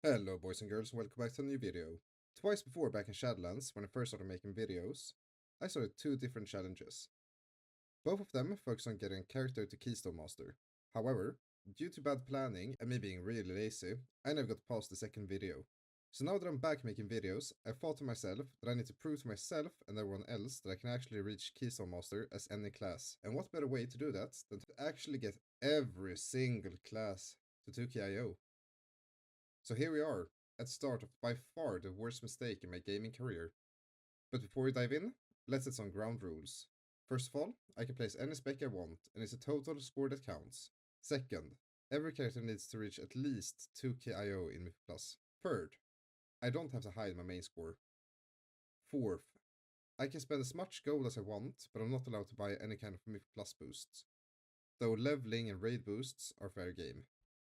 Hello boys and girls, welcome back to a new video. Twice before back in Shadowlands, when I first started making videos, I started two different challenges. Both of them focused on getting a character to Keystone Master. However, due to bad planning and me being really lazy, I never got past the second video. So now that I'm back making videos, I thought to myself that I need to prove to myself and everyone else that I can actually reach Keystone Master as any class. And what better way to do that than to actually get every single class to 2k IO. So here we are, at the start of by far the worst mistake in my gaming career. But before we dive in, let's set some ground rules. First of all, I can place any spec I want, and it's a total score that counts. Second, every character needs to reach at least 2k IO in Mythic Plus. Third, I don't have to hide my main score. Fourth, I can spend as much gold as I want, but I'm not allowed to buy any kind of Mythic Plus boosts. Though leveling and raid boosts are fair game.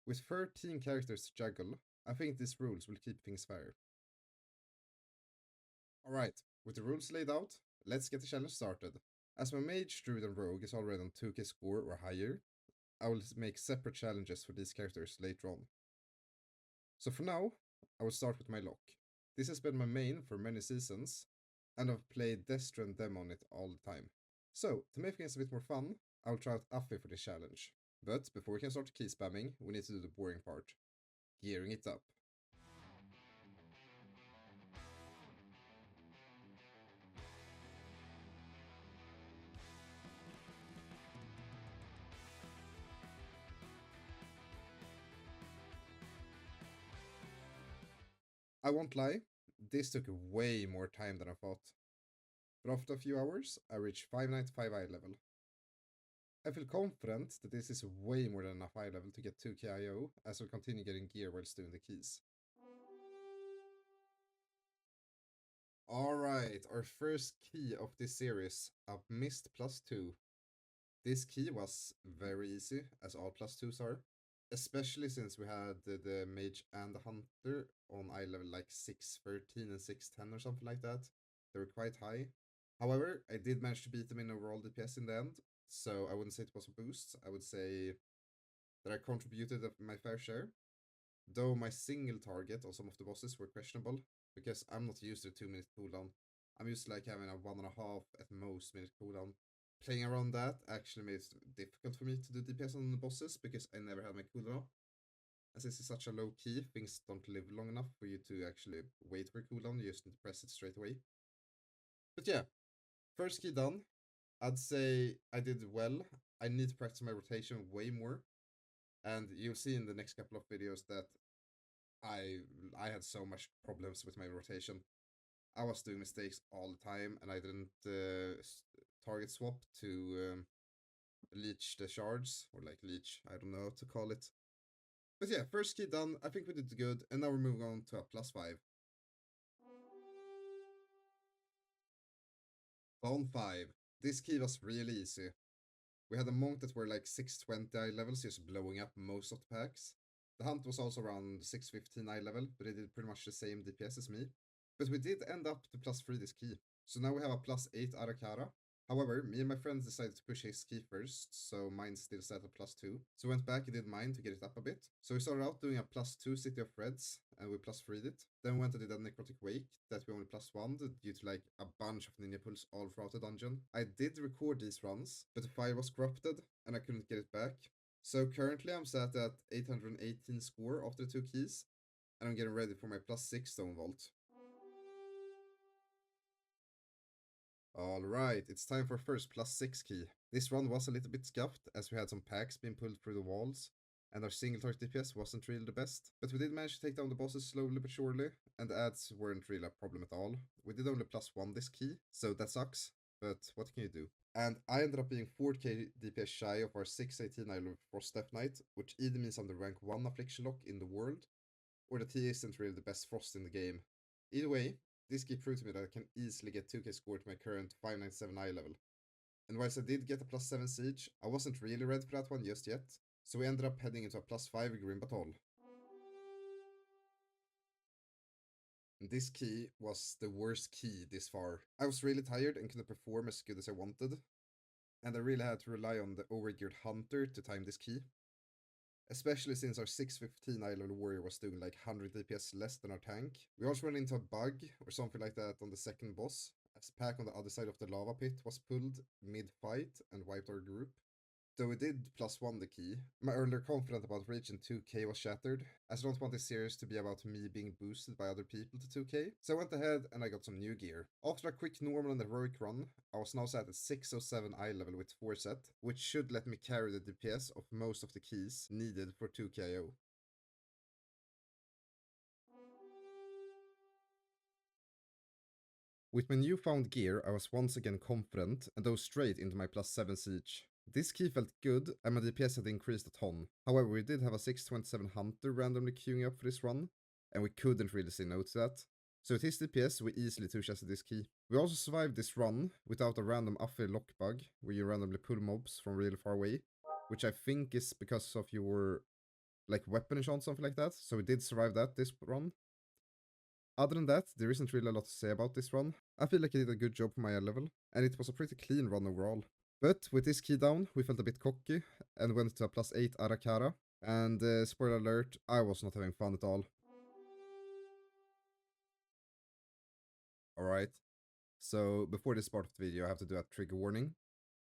With 13 characters to juggle, I think these rules will keep things fair. Alright, with the rules laid out, let's get the challenge started. As my mage, druid and rogue is already on 2k score or higher, I will make separate challenges for these characters later on. So for now, I will start with my lock. This has been my main for many seasons, and I've played Destro and Dem on it all the time. So, to make things a bit more fun, I will try out Affy for this challenge. But before we can start key spamming, we need to do the boring part. Gearing it up. I won't lie, this took way more time than I thought. But after a few hours, I reached 595 eye level. I feel confident that this is way more than enough eye level to get 2k IO, as I'll continue getting gear while doing the keys. Alright, our first key of this series, a mist +2. This key was very easy, as all +2s are. Especially since we had the mage and the hunter on eye level like 613 and 610 or something like that. They were quite high. However, I did manage to beat them in overall DPS in the end, so I wouldn't say it was a boost. I would say that I contributed my fair share. Though my single target on some of the bosses were questionable, because I'm not used to a 2-minute cooldown. I'm used to like having a 1.5 at most minute cooldown. Playing around that actually made it difficult for me to do DPS on the bosses because I never had my cooldown up. As this is such a low key, things don't live long enough for you to actually wait for a cooldown, you just need to press it straight away. But yeah, first key done. I'd say I did well. I need to practice my rotation way more. And you'll see in the next couple of videos that I had so much problems with my rotation. I was doing mistakes all the time, and I didn't target swap to leech the shards, or like leech, I don't know how to call it. But yeah, first key done, I think we did good, and now we're moving on to a +5. Bone 5. This key was really easy. We had a monk that were like 620 eye levels, just blowing up most of the packs. The hunt was also around 615 eye level, but it did pretty much the same DPS as me. But we did end up to +3 this key. So now we have a +8 Arakara. However, me and my friends decided to push his key first, so mine still set at +2. So we went back and did mine to get it up a bit. So we started out doing a +2 City of Reds, and we +3'd it. Then we went and did a Necrotic Wake that we only +1'd due to like a bunch of ninja pulls all throughout the dungeon. I did record these runs, but the file was corrupted, and I couldn't get it back. So currently I'm set at 818 score after the 2 keys, and I'm getting ready for my +6 Stone Vault. Alright, it's time for first +6 key. This run was a little bit scuffed as we had some packs being pulled through the walls, and our single target DPS wasn't really the best. But we did manage to take down the bosses slowly but surely, and the ads weren't really a problem at all. We did only +1 this key, so that sucks, but what can you do? And I ended up being 4k DPS shy of our 618 Isle Frost Death Knight, which either means I'm the rank 1 Affliction Lock in the world, or that he isn't really the best Frost in the game. Either way, this key proved to me that I can easily get 2k score to my current 597 eye level. And whilst I did get a +7 siege, I wasn't really ready for that one just yet, so we ended up heading into a +5 Grim Battle. And this key was the worst key this far. I was really tired and couldn't perform as good as I wanted, and I really had to rely on the overgeared hunter to time this key. especially since our 615 eye level warrior was doing like 100 DPS less than our tank. We also ran into a bug or something like that on the second boss, as Pack on the other side of the lava pit was pulled mid-fight and wiped our group. Though we did +1 the key, my earlier confidence about reaching 2k was shattered, as I don't want this series to be about me being boosted by other people to 2k, so I went ahead and I got some new gear. After a quick normal and heroic run, I was now set at 607 eye level with 4 set, which should let me carry the DPS of most of the keys needed for 2KO. With my newfound gear, I was once again confident and dove straight into my +7 siege. This key felt good and my DPS had increased a ton. However, we did have a 627 hunter randomly queuing up for this run, and we couldn't really say no to that. So with his DPS, we easily two-chested this key. We also survived this run without a random Affe lock bug, where you randomly pull mobs from really far away, which I think is because of your like weapon enchant, something like that. So we did survive that this run. Other than that, there isn't really a lot to say about this run. I feel like I did a good job for my level, and it was a pretty clean run overall. But with this key down, we felt a bit cocky, and went to a +8 Arakara, and spoiler alert, I was not having fun at all. Alright, so before this part of the video I have to do a trigger warning,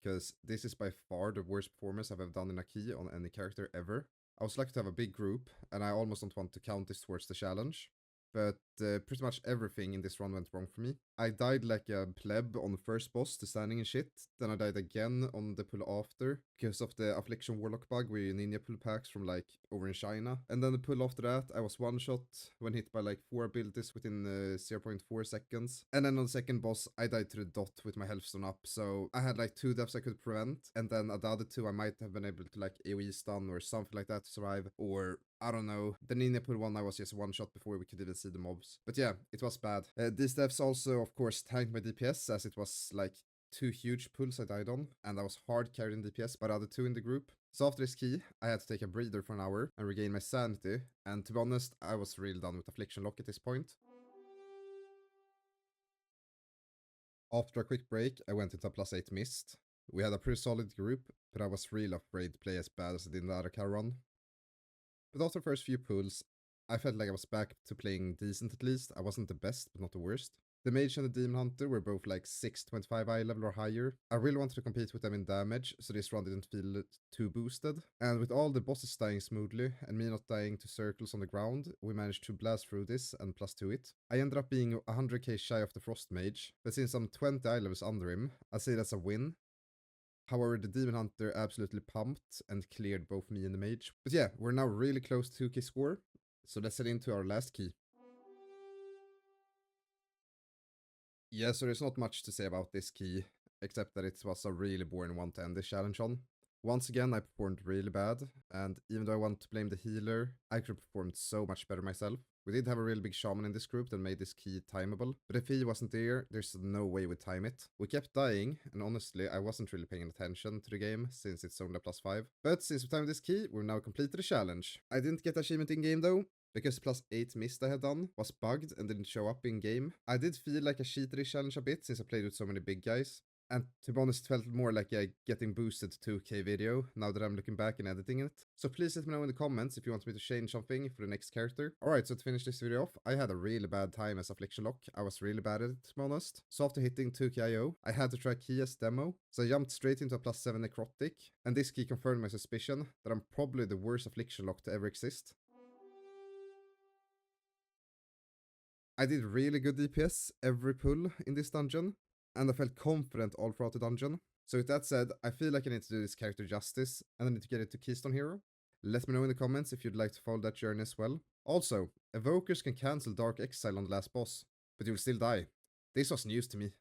because this is by far the worst performance I've ever done in a key on any character ever. I was lucky to have a big group, and I almost don't want to count this towards the challenge. But pretty much everything in this run went wrong for me. I died like a pleb on the first boss to standing and shit, then I died again on the pull after, because of the Affliction Warlock bug where you ninja pull packs from like over in China. And then the pull after that, I was one shot when hit by like 4 abilities within 0.4 seconds. And then on the second boss, I died to the dot with my health stone up, so I had like 2 deaths I could prevent, and then the other 2 I might have been able to like AoE stun or something like that to survive, or I don't know. The ninja pull one I was just one shot before we could even see the mobs. But yeah, it was bad. These deaths also of course tanked my DPS, as it was like 2 huge pulls I died on, and I was hard carrying DPS by the other 2 in the group. So after this key, I had to take a breather for an hour and regain my sanity, and to be honest, I was really done with Affliction Lock at this point. After a quick break, I went into a +8 Mist. We had a pretty solid group, but I was really afraid to play as bad as I did in the Arakar run. But after the first few pulls, I felt like I was back to playing decent at least. I wasn't the best, but not the worst. The Mage and the Demon Hunter were both like 625 eye level or higher. I really wanted to compete with them in damage, so this run didn't feel too boosted. And with all the bosses dying smoothly, and me not dying to circles on the ground, we managed to blast through this and +2 it. I ended up being 100k shy of the Frost Mage, but since I'm 20 eye levels under him, I say that's a win. However, the Demon Hunter absolutely pumped and cleared both me and the Mage. But yeah, we're now really close to 2k score, so let's head into our last key. Yeah, so there's not much to say about this key, except that it was a really boring one to end this challenge on. Once again, I performed really bad, and even though I want to blame the healer, I could have performed so much better myself. We did have a really big shaman in this group that made this key timeable, but if he wasn't there, there's no way we'd time it. We kept dying, and honestly, I wasn't really paying attention to the game, since it's only a +5. But since we timed this key, we've now completed the challenge. I didn't get achievement in game though, because +8 Mist I had done was bugged and didn't show up in game. I did feel like I cheated this challenge a bit since I played with so many big guys. And to be honest, it felt more like a getting boosted 2k video now that I'm looking back and editing it. So please let me know in the comments if you want me to change something for the next character. Alright, so to finish this video off, I had a really bad time as Affliction Lock. I was really bad at it, to be honest. So after hitting 2k IO, I had to try key as demo. So I jumped straight into a +7 Necrotic, and this key confirmed my suspicion that I'm probably the worst Affliction Lock to ever exist. I did really good DPS every pull in this dungeon, and I felt confident all throughout the dungeon. So with that said, I feel like I need to do this character justice, and I need to get it to Keystone Hero. Let me know in the comments if you'd like to follow that journey as well. Also, Evokers can cancel Dark Exile on the last boss, but you'll still die. This was news to me.